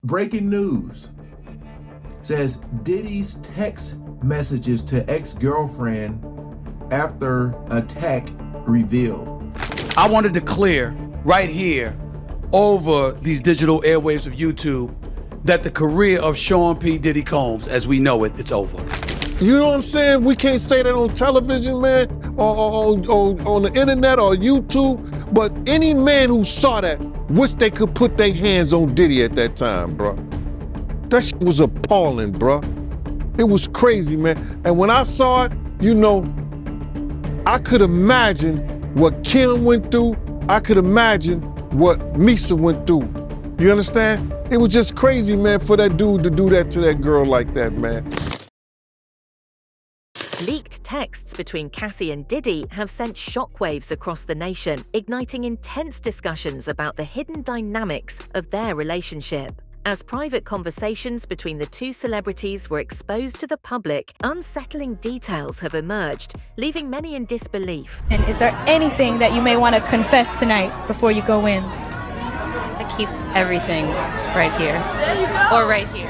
breaking news. Says Diddy's text messages to ex-girlfriend after attack revealed. I wanted to clear right here over these digital airwaves of YouTube that the career of Sean P. Diddy Combs, as we know it, it's over. You know what I'm saying? We can't say that on television, man, or on the internet or YouTube, but any man who saw that wish they could put their hands on Diddy at that time, bro. That shit was appalling, bro. It was crazy, man. And when I saw it, you know, I could imagine what Kim went through. I could imagine what Misa went through. You understand? It was just crazy, man, for that dude to do that to that girl like that, man. Leaked texts between Cassie and Diddy have sent shockwaves across the nation, igniting intense discussions about the hidden dynamics of their relationship. As private conversations between the two celebrities were exposed to the public, unsettling details have emerged, leaving many in disbelief. And is there anything that you may want to confess tonight before you go in? I keep everything right here. There you go. Or right here.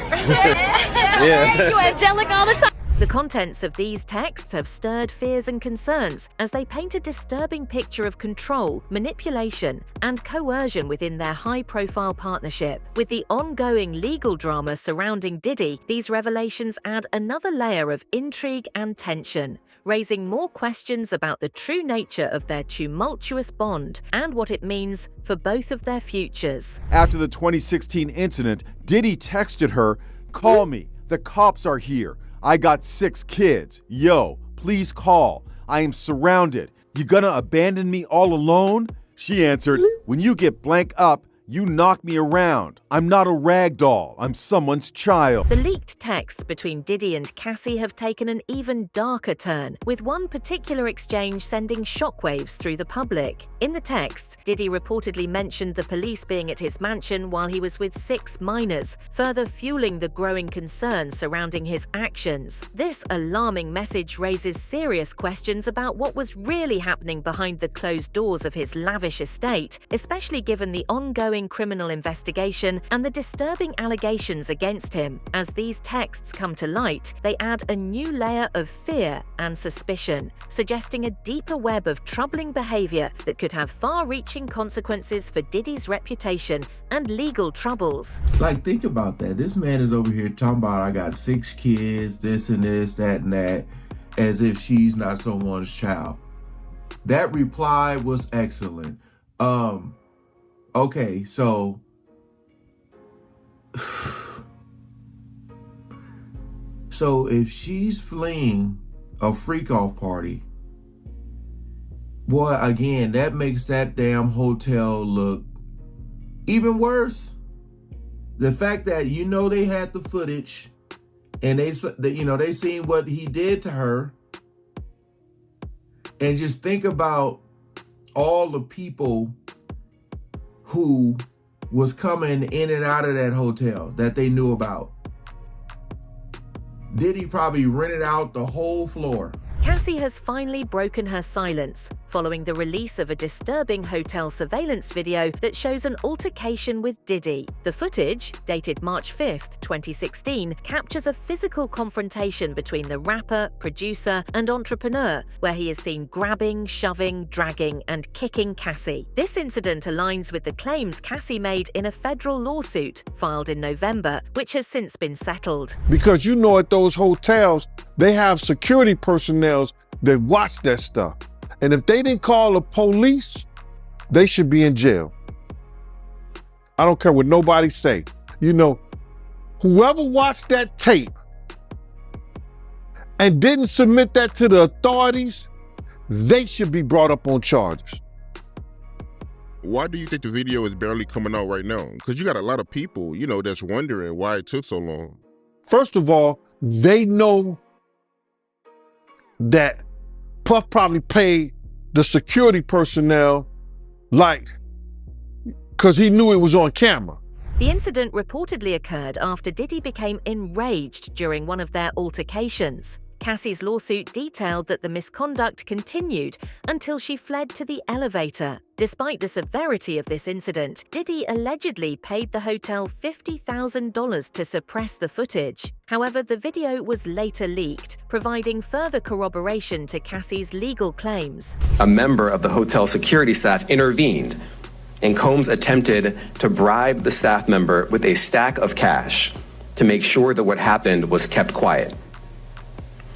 Yeah. You angelic all the time. The contents of these texts have stirred fears and concerns as they paint a disturbing picture of control, manipulation, and coercion within their high-profile partnership. With the ongoing legal drama surrounding Diddy, these revelations add another layer of intrigue and tension, raising more questions about the true nature of their tumultuous bond and what it means for both of their futures. After the 2016 incident, Diddy texted her, "Call me, the cops are here. I got 6 kids. Yo, please call. I am surrounded. You gonna abandon me all alone?" She answered, "When you get blank up, you knock me around. I'm not a rag doll. I'm someone's child." The leaked texts between Diddy and Cassie have taken an even darker turn, with one particular exchange sending shockwaves through the public. In the texts, Diddy reportedly mentioned the police being at his mansion while he was with 6 minors, further fueling the growing concern surrounding his actions. This alarming message raises serious questions about what was really happening behind the closed doors of his lavish estate, especially given the ongoing criminal investigation and the disturbing allegations against him. As these texts come to light, they add a new layer of fear and suspicion, suggesting a deeper web of troubling behavior that could have far-reaching consequences for Diddy's reputation and legal troubles. Like, think about that. This man is over here talking about, I got 6 kids, this and this, that and that, as if she's not someone's child. That reply was excellent. Okay, so if she's fleeing a freak-off party, boy, again, that makes that damn hotel look even worse. The fact that, you know, they had the footage and they seen what he did to her, and just think about all the people who was coming in and out of that hotel that they knew about. Diddy probably rented out the whole floor. Cassie has finally broken her silence following the release of a disturbing hotel surveillance video that shows an altercation with Diddy. The footage, dated March 5th, 2016, captures a physical confrontation between the rapper, producer, and entrepreneur, where he is seen grabbing, shoving, dragging, and kicking Cassie. This incident aligns with the claims Cassie made in a federal lawsuit filed in November, which has since been settled. Because you know, at those hotels, they have security personnel that watch that stuff. And if they didn't call the police, they should be in jail. I don't care what nobody say. You know, whoever watched that tape and didn't submit that to the authorities, they should be brought up on charges. Why do you think the video is barely coming out right now? Because you got a lot of people, you know, that's wondering why it took so long. First of all, they know that Puff probably paid the security personnel, because he knew it was on camera. The incident reportedly occurred after Diddy became enraged during one of their altercations. Cassie's lawsuit detailed that the misconduct continued until she fled to the elevator. Despite the severity of this incident, Diddy allegedly paid the hotel $50,000 to suppress the footage. However, the video was later leaked, providing further corroboration to Cassie's legal claims. A member of the hotel security staff intervened, and Combs attempted to bribe the staff member with a stack of cash to make sure that what happened was kept quiet.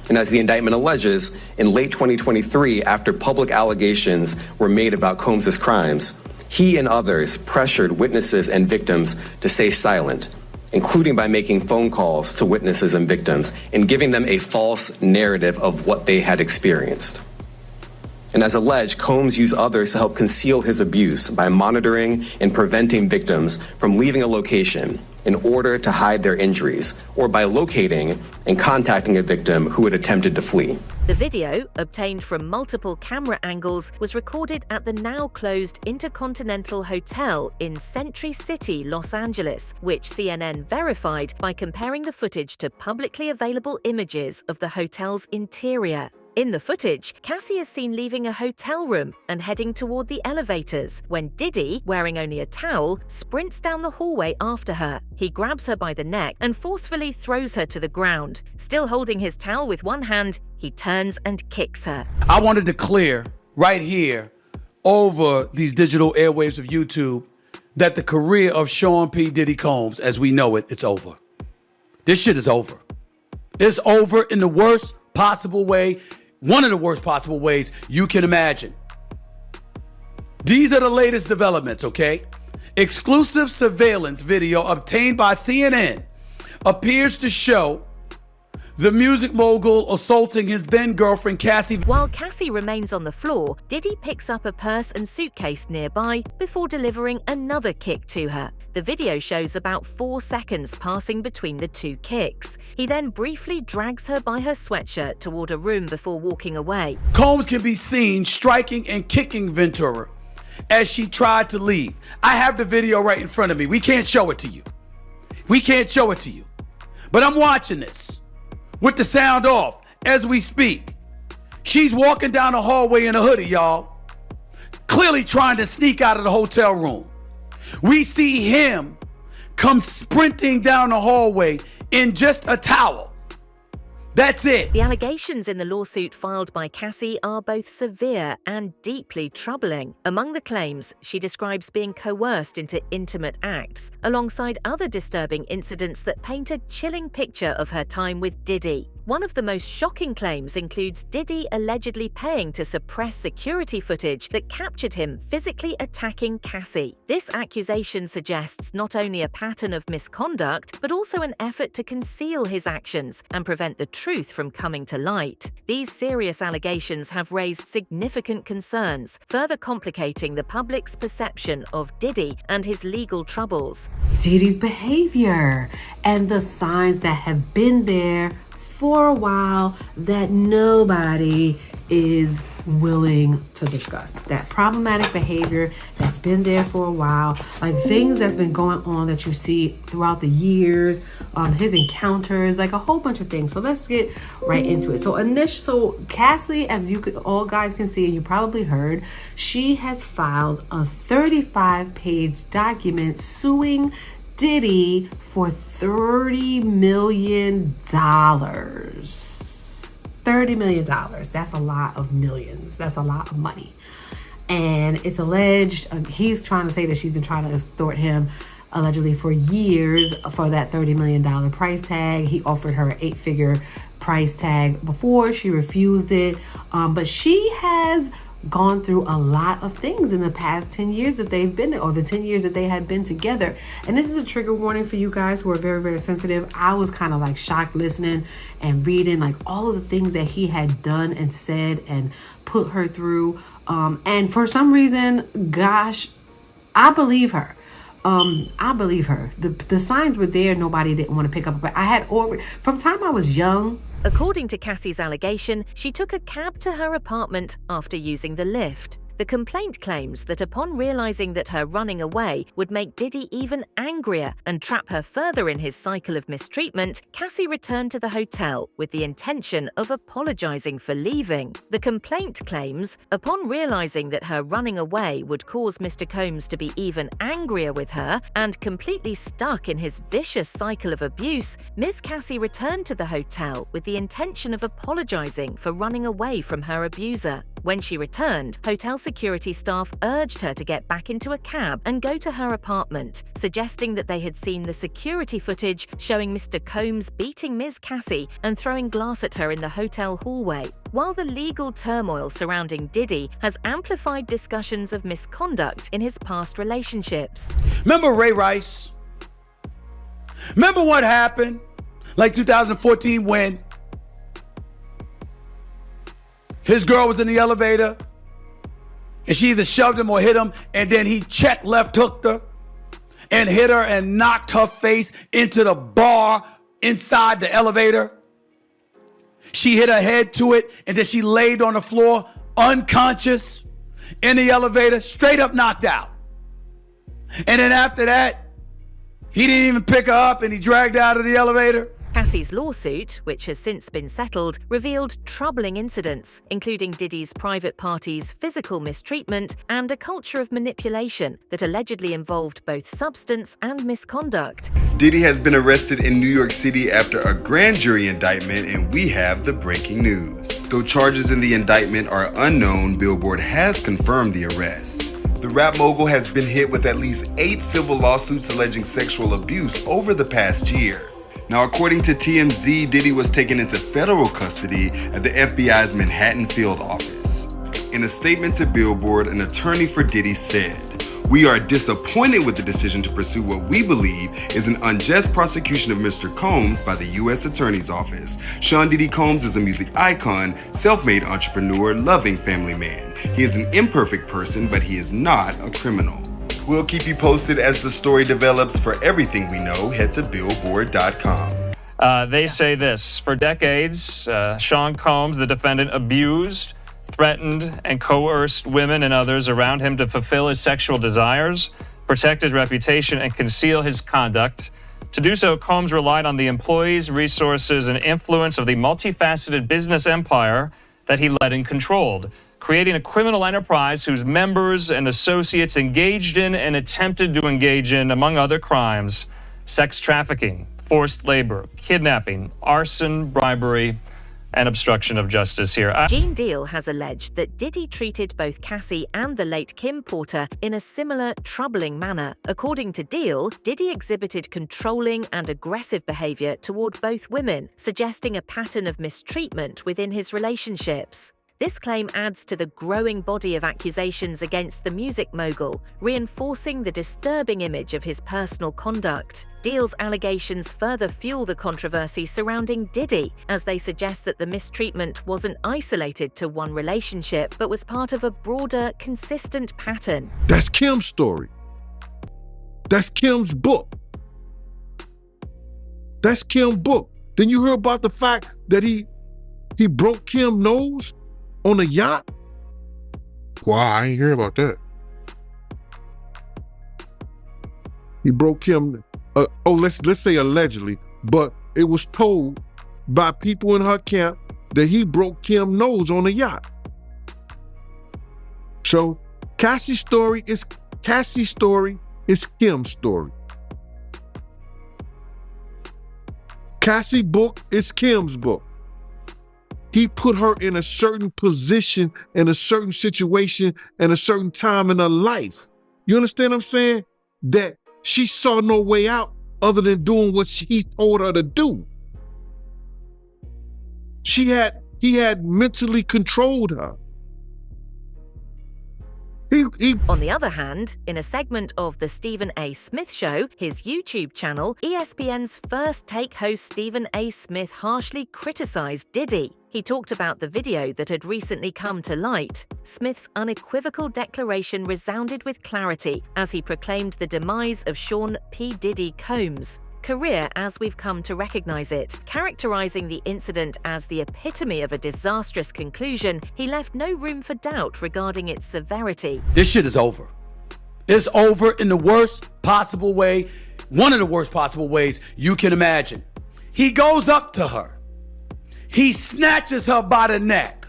And as the indictment alleges, in late 2023, after public allegations were made about Combs' crimes, he and others pressured witnesses and victims to stay silent, including by making phone calls to witnesses and victims and giving them a false narrative of what they had experienced. And as alleged, Combs used others to help conceal his abuse by monitoring and preventing victims from leaving a location in order to hide their injuries, or by locating and contacting a victim who had attempted to flee. The video, obtained from multiple camera angles, was recorded at the now-closed Intercontinental Hotel in Century City, Los Angeles, which CNN verified by comparing the footage to publicly available images of the hotel's interior. In the footage, Cassie is seen leaving a hotel room and heading toward the elevators when Diddy, wearing only a towel, sprints down the hallway after her. He grabs her by the neck and forcefully throws her to the ground. Still holding his towel with one hand, he turns and kicks her. I wanted to clear right here over these digital airwaves of YouTube that the career of Sean P. Diddy Combs, as we know it, it's over. This shit is over. It's over in the worst possible way. One of the worst possible ways you can imagine. These are the latest developments, okay? Exclusive surveillance video obtained by CNN appears to show the music mogul assaulting his then-girlfriend Cassie. While Cassie remains on the floor, Diddy picks up a purse and suitcase nearby before delivering another kick to her. The video shows about 4 seconds passing between the two kicks. He then briefly drags her by her sweatshirt toward a room before walking away. Combs can be seen striking and kicking Ventura as she tried to leave. I have the video right in front of me. We can't show it to you. We can't show it to you. But I'm watching this with the sound off as we speak. She's walking down the hallway in a hoodie, y'all, clearly trying to sneak out of the hotel room. We see him come sprinting down the hallway in just a towel. That's it. The allegations in the lawsuit filed by Cassie are both severe and deeply troubling. Among the claims, she describes being coerced into intimate acts, alongside other disturbing incidents that paint a chilling picture of her time with Diddy. One of the most shocking claims includes Diddy allegedly paying to suppress security footage that captured him physically attacking Cassie. This accusation suggests not only a pattern of misconduct, but also an effort to conceal his actions and prevent the truth from coming to light. These serious allegations have raised significant concerns, further complicating the public's perception of Diddy and his legal troubles. Diddy's behavior and the signs that have been there for a while that nobody is willing to discuss. That problematic behavior that's been there for a while, like things that's been going on that you see throughout the years, his encounters, like a whole bunch of things. So let's get right into it. So Cassie, as you could, all guys can see, and you probably heard, she has filed a 35-page document suing Diddy for $30 million. $30 million. That's a lot of millions. That's a lot of money. And it's alleged, he's trying to say that she's been trying to extort him allegedly for years for that $30 million price tag. He offered her an 8-figure price tag before. She refused it. But she has gone through a lot of things in the past 10 years that they've been, or the 10 years that they had been together. And this is a trigger warning for you guys who are very, very sensitive. I was kind of like shocked listening and reading like all of the things that he had done and said and put her through. And for some reason, gosh, I believe her. I believe her. The signs were there. Nobody didn't want to pick up. But I had from time I was young. According to Cassie's allegation, she took a cab to her apartment after using the lift. The complaint claims that upon realizing that her running away would make Diddy even angrier and trap her further in his cycle of mistreatment, Cassie returned to the hotel with the intention of apologizing for leaving. The complaint claims, upon realizing that her running away would cause Mr. Combs to be even angrier with her and completely stuck in his vicious cycle of abuse, Ms. Cassie returned to the hotel with the intention of apologizing for running away from her abuser. When she returned, hotel security staff urged her to get back into a cab and go to her apartment, suggesting that they had seen the security footage showing Mr. Combs beating Ms. Cassie and throwing glass at her in the hotel hallway. While the legal turmoil surrounding Diddy has amplified discussions of misconduct in his past relationships. Remember Ray Rice? Remember what happened? Like 2014 when his girl was in the elevator and she either shoved him or hit him, and then he check left hooked her and hit her and knocked her face into the bar inside the elevator. She hit her head to it, and then she laid on the floor unconscious in the elevator, straight up knocked out. And then after that, he didn't even pick her up and he dragged her out of the elevator. Cassie's lawsuit, which has since been settled, revealed troubling incidents, including Diddy's private party's physical mistreatment and a culture of manipulation that allegedly involved both substance and misconduct. Diddy has been arrested in New York City after a grand jury indictment, and we have the breaking news. Though charges in the indictment are unknown, Billboard has confirmed the arrest. The rap mogul has been hit with at least 8 civil lawsuits alleging sexual abuse over the past year. Now, according to TMZ, Diddy was taken into federal custody at the FBI's Manhattan field office. In a statement to Billboard, an attorney for Diddy said, "We are disappointed with the decision to pursue what we believe is an unjust prosecution of Mr. Combs by the U.S. Attorney's Office. Sean Diddy Combs is a music icon, self-made entrepreneur, loving family man. He is an imperfect person, but he is not a criminal." We'll keep you posted as the story develops. For everything we know, head to Billboard.com. They say this: for decades, Sean Combs, the defendant, abused, threatened, and coerced women and others around him to fulfill his sexual desires, protect his reputation, and conceal his conduct. To do so, Combs relied on the employees, resources, and influence of the multifaceted business empire that he led and controlled, creating a criminal enterprise whose members and associates engaged in and attempted to engage in, among other crimes, sex trafficking, forced labor, kidnapping, arson, bribery, and obstruction of justice here. Gene Deal has alleged that Diddy treated both Cassie and the late Kim Porter in a similar, troubling manner. According to Deal, Diddy exhibited controlling and aggressive behavior toward both women, suggesting a pattern of mistreatment within his relationships. This claim adds to the growing body of accusations against the music mogul, reinforcing the disturbing image of his personal conduct. Deal's allegations further fuel the controversy surrounding Diddy, as they suggest that the mistreatment wasn't isolated to one relationship, but was part of a broader, consistent pattern. That's Kim's story. That's Kim's book. That's Kim's book. Then you hear about the fact that he broke Kim's nose on a yacht? Wow, I ain't hear about that. He broke Kim, let's say allegedly, but it was told by people in her camp that he broke Kim's nose on a yacht. So Cassie's story is Kim's story. Cassie's book is Kim's book. He put her in a certain position, in a certain situation, and a certain time in her life. You understand what I'm saying? That she saw no way out other than doing what he told her to do. He had mentally controlled her. On the other hand, in a segment of The Stephen A. Smith Show, his YouTube channel, ESPN's First Take host Stephen A. Smith harshly criticized Diddy. He talked about the video that had recently come to light. Smith's unequivocal declaration resounded with clarity as he proclaimed the demise of Sean P. Diddy Combs. career as we've come to recognize it. Characterizing the incident as the epitome of a disastrous conclusion, he left no room for doubt regarding its severity. This shit is over. It's over in the worst possible way, one of the worst possible ways you can imagine. He goes up to her. He snatches her by the neck,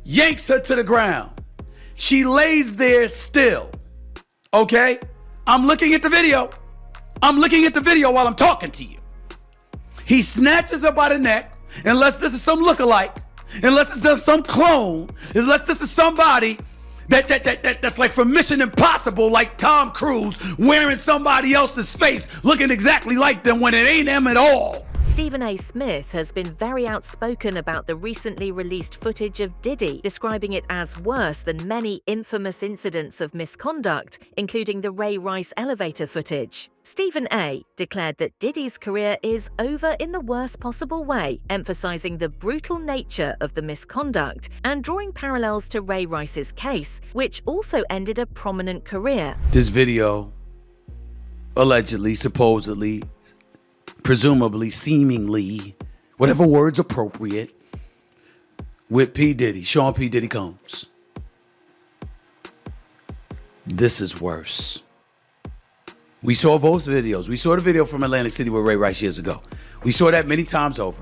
yanks her to the ground. She lays there still. Okay? I'm looking at the video. I'm looking at the video while I'm talking to you. He snatches her by the neck, unless this is some lookalike, unless it's some clone, unless this is somebody that's like from Mission Impossible, like Tom Cruise wearing somebody else's face, looking exactly like them when it ain't them at all. Stephen A. Smith has been very outspoken about the recently released footage of Diddy, describing it as worse than many infamous incidents of misconduct, including the Ray Rice elevator footage. Stephen A. declared that Diddy's career is over in the worst possible way, emphasizing the brutal nature of the misconduct and drawing parallels to Ray Rice's case, which also ended a prominent career. This video, allegedly, supposedly, presumably, seemingly, whatever word's appropriate, with P. Diddy, Sean P. Diddy Combs. This is worse. We saw both videos. We saw the video from Atlantic City with Ray Rice years ago. We saw that many times over.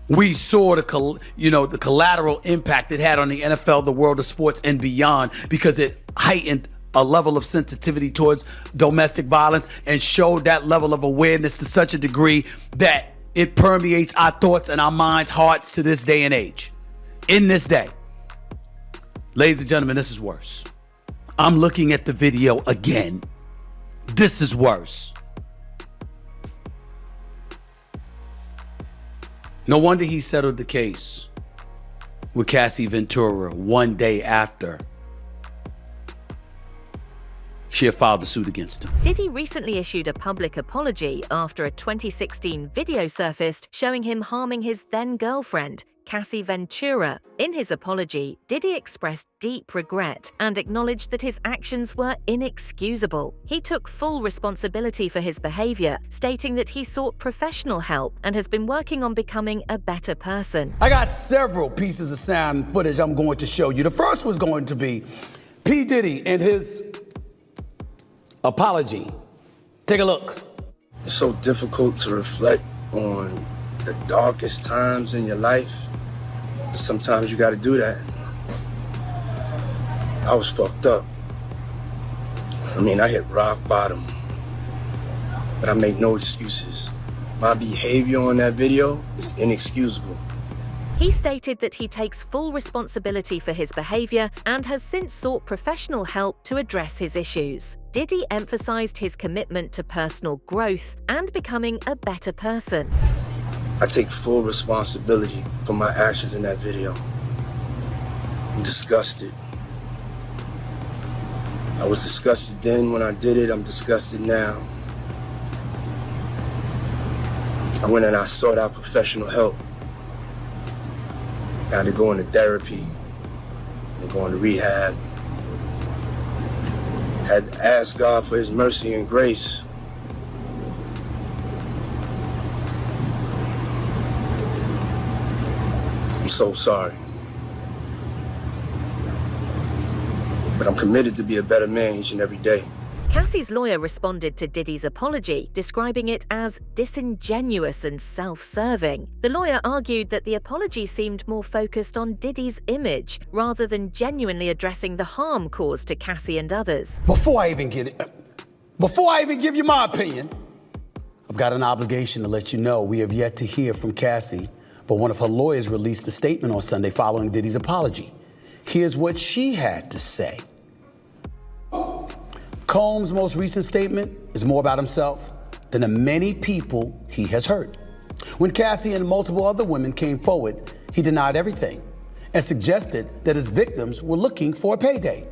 We saw the collateral impact it had on the NFL, the world of sports, and beyond, because it heightened a level of sensitivity towards domestic violence and showed that level of awareness to such a degree that it permeates our thoughts and our minds, hearts to this day and age. In this day. Ladies and gentlemen, this is worse. I'm looking at the video again. This is worse. No wonder he settled the case with Cassie Ventura one day after she had filed a suit against him. Diddy recently issued a public apology after a 2016 video surfaced showing him harming his then-girlfriend, Cassie Ventura. In his apology, Diddy expressed deep regret and acknowledged that his actions were inexcusable. He took full responsibility for his behavior, stating that he sought professional help and has been working on becoming a better person. I got several pieces of sound footage I'm going to show you. The first was going to be P. Diddy and his apology. Take a look. It's so difficult to reflect on the darkest times in your life. Sometimes you gotta do that. I was fucked up. I hit rock bottom. But I make no excuses. My behavior on that video is inexcusable. He stated that he takes full responsibility for his behavior and has since sought professional help to address his issues. Diddy emphasized his commitment to personal growth and becoming a better person. I take full responsibility for my actions in that video. I'm disgusted. I was disgusted then when I did it. I'm disgusted now. I went and I sought out professional help. I had to go into therapy and go into rehab. Had to ask God for his mercy and grace. I'm so sorry. But I'm committed to be a better man each and every day. Cassie's lawyer responded to Diddy's apology, describing it as disingenuous and self-serving. The lawyer argued that the apology seemed more focused on Diddy's image rather than genuinely addressing the harm caused to Cassie and others. Before I even give you my opinion, I've got an obligation to let you know we have yet to hear from Cassie, but one of her lawyers released a statement on Sunday following Diddy's apology. Here's what she had to say. Combs' most recent statement is more about himself than the many people he has hurt. When Cassie and multiple other women came forward, he denied everything and suggested that his victims were looking for a payday.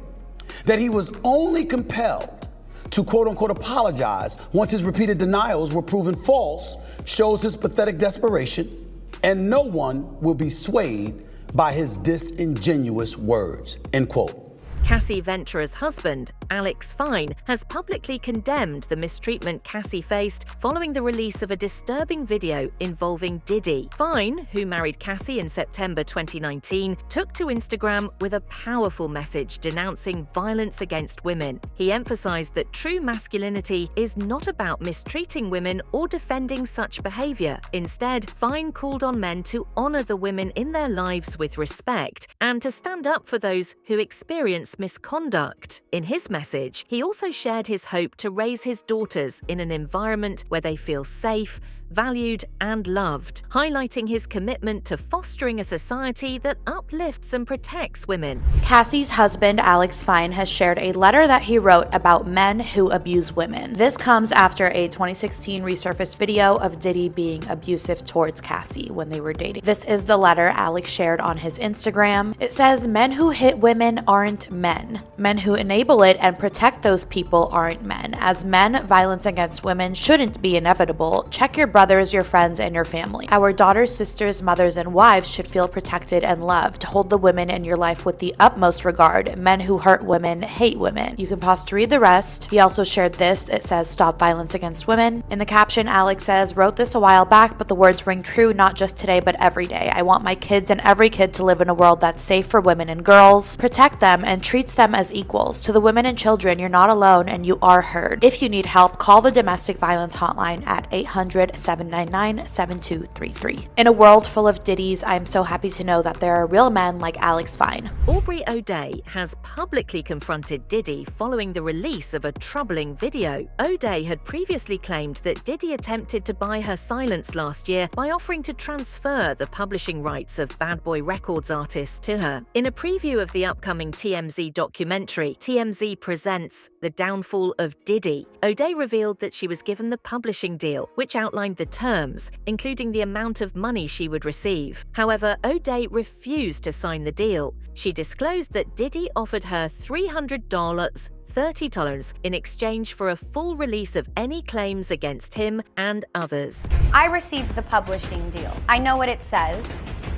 That he was only compelled to quote-unquote apologize once his repeated denials were proven false shows his pathetic desperation, and no one will be swayed by his disingenuous words, end quote. Cassie Ventura's husband, Alex Fine, has publicly condemned the mistreatment Cassie faced following the release of a disturbing video involving Diddy. Fine, who married Cassie in September 2019, took to Instagram with a powerful message denouncing violence against women. He emphasized that true masculinity is not about mistreating women or defending such behavior. Instead, Fine called on men to honor the women in their lives with respect and to stand up for those who experience misconduct. In his message, he also shared his hope to raise his daughters in an environment where they feel safe, valued, and loved, highlighting his commitment to fostering a society that uplifts and protects women. Cassie's husband, Alex Fine, has shared a letter that he wrote about men who abuse women. This comes after a 2016 resurfaced video of Diddy being abusive towards Cassie when they were dating. This is the letter Alex shared on his Instagram. It says, "Men who hit women aren't men. Men who enable it and protect those people aren't men. As men, violence against women shouldn't be inevitable. Check your brothers, your friends, and your family. Our daughters, sisters, mothers, and wives should feel protected and loved. Hold the women in your life with the utmost regard. Men who hurt women hate women." You can pause to read the rest. He also shared this. It says, "Stop violence against women." In the caption, Alex says, "Wrote this a while back, but the words ring true not just today, but every day. I want my kids and every kid to live in a world that's safe for women and girls, protect them, and treats them as equals. To the women and children, you're not alone and you are heard. If you need help, call the domestic violence hotline at 800-799-7233. In a world full of Diddies, I'm so happy to know that there are real men like Alex Fine." Aubrey O'Day has publicly confronted Diddy following the release of a troubling video. O'Day had previously claimed that Diddy attempted to buy her silence last year by offering to transfer the publishing rights of Bad Boy Records artists to her. In a preview of the upcoming TMZ documentary, TMZ Presents The Downfall of Diddy, O'Day revealed that she was given the publishing deal, which outlined the terms, including the amount of money she would receive. However, O'Day refused to sign the deal. She disclosed that Diddy offered her $300, $30 in exchange for a full release of any claims against him and others. I received the publishing deal. I know what it says.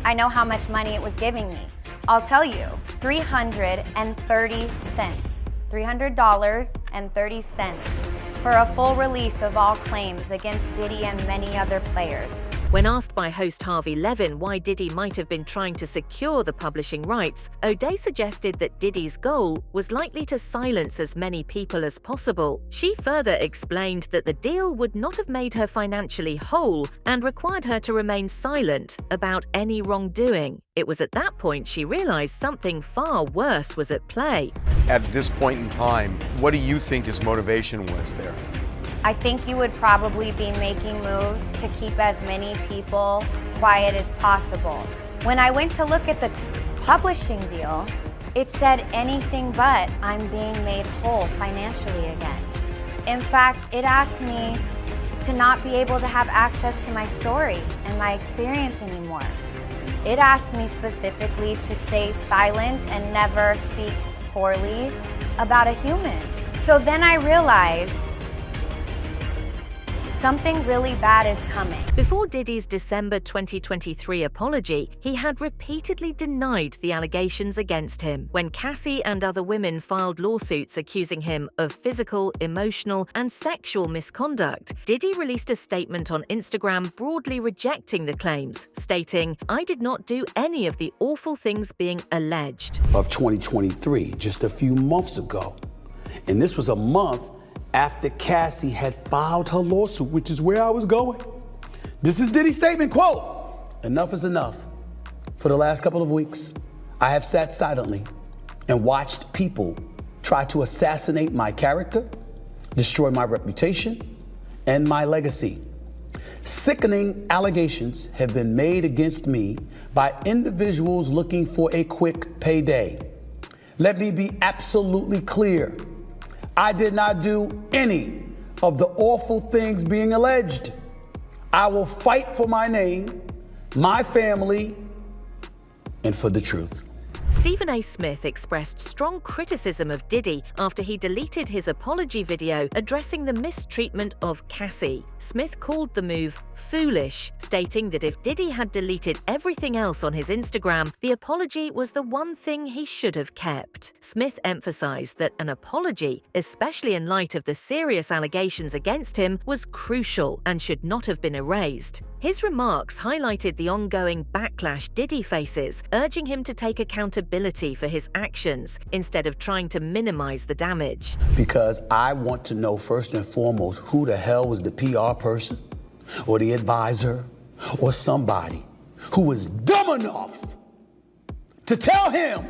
I know how much money it was giving me. I'll tell you, $330. $300.30 for a full release of all claims against Diddy and many other players. When asked by host Harvey Levin why Diddy might have been trying to secure the publishing rights, O'Day suggested that Diddy's goal was likely to silence as many people as possible. She further explained that the deal would not have made her financially whole and required her to remain silent about any wrongdoing. It was at that point she realized something far worse was at play. At this point in time, what do you think his motivation was there? I think you would probably be making moves to keep as many people quiet as possible. When I went to look at the publishing deal, it said anything but I'm being made whole financially again. In fact, it asked me to not be able to have access to my story and my experience anymore. It asked me specifically to stay silent and never speak poorly about a human. So then I realized something really bad is coming. Before Diddy's December 2023 apology, he had repeatedly denied the allegations against him. When Cassie and other women filed lawsuits accusing him of physical, emotional, and sexual misconduct, Diddy released a statement on Instagram broadly rejecting the claims, stating, "I did not do any of the awful things being alleged." Of 2023, just a few months ago. And this was a month after Cassie had filed her lawsuit, which is where I was going. This is Diddy's statement, quote, "Enough is enough. For the last couple of weeks, I have sat silently and watched people try to assassinate my character, destroy my reputation, and my legacy. Sickening allegations have been made against me by individuals looking for a quick payday. Let me be absolutely clear. I did not do any of the awful things being alleged. I will fight for my name, my family, and for the truth." Stephen A. Smith expressed strong criticism of Diddy after he deleted his apology video addressing the mistreatment of Cassie. Smith called the move foolish, stating that if Diddy had deleted everything else on his Instagram, the apology was the one thing he should have kept. Smith emphasized that an apology, especially in light of the serious allegations against him, was crucial and should not have been erased. His remarks highlighted the ongoing backlash Diddy faces, urging him to take accountability for his actions instead of trying to minimize the damage. Because I want to know first and foremost who the hell was the PR person or the advisor or somebody who was dumb enough to tell him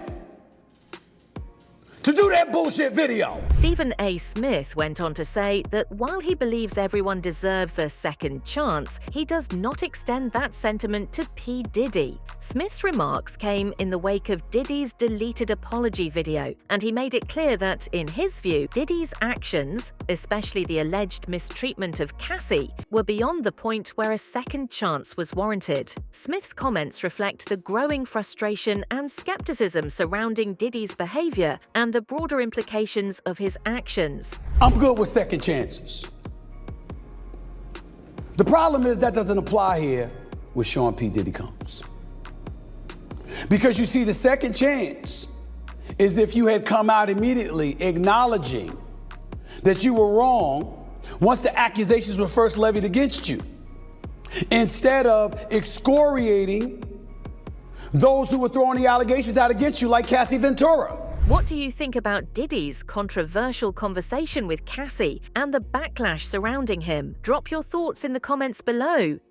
to do that bullshit video. Stephen A. Smith went on to say that while he believes everyone deserves a second chance, he does not extend that sentiment to P. Diddy. Smith's remarks came in the wake of Diddy's deleted apology video, and he made it clear that, in his view, Diddy's actions, especially the alleged mistreatment of Cassie, were beyond the point where a second chance was warranted. Smith's comments reflect the growing frustration and skepticism surrounding Diddy's behavior and the broader implications of his actions. I'm good with second chances. The problem is that doesn't apply here with Sean P. Diddy Combs. Because you see, the second chance is if you had come out immediately acknowledging that you were wrong once the accusations were first levied against you, instead of excoriating those who were throwing the allegations out against you, like Cassie Ventura. What do you think about Diddy's controversial conversation with Cassie and the backlash surrounding him? Drop your thoughts in the comments below.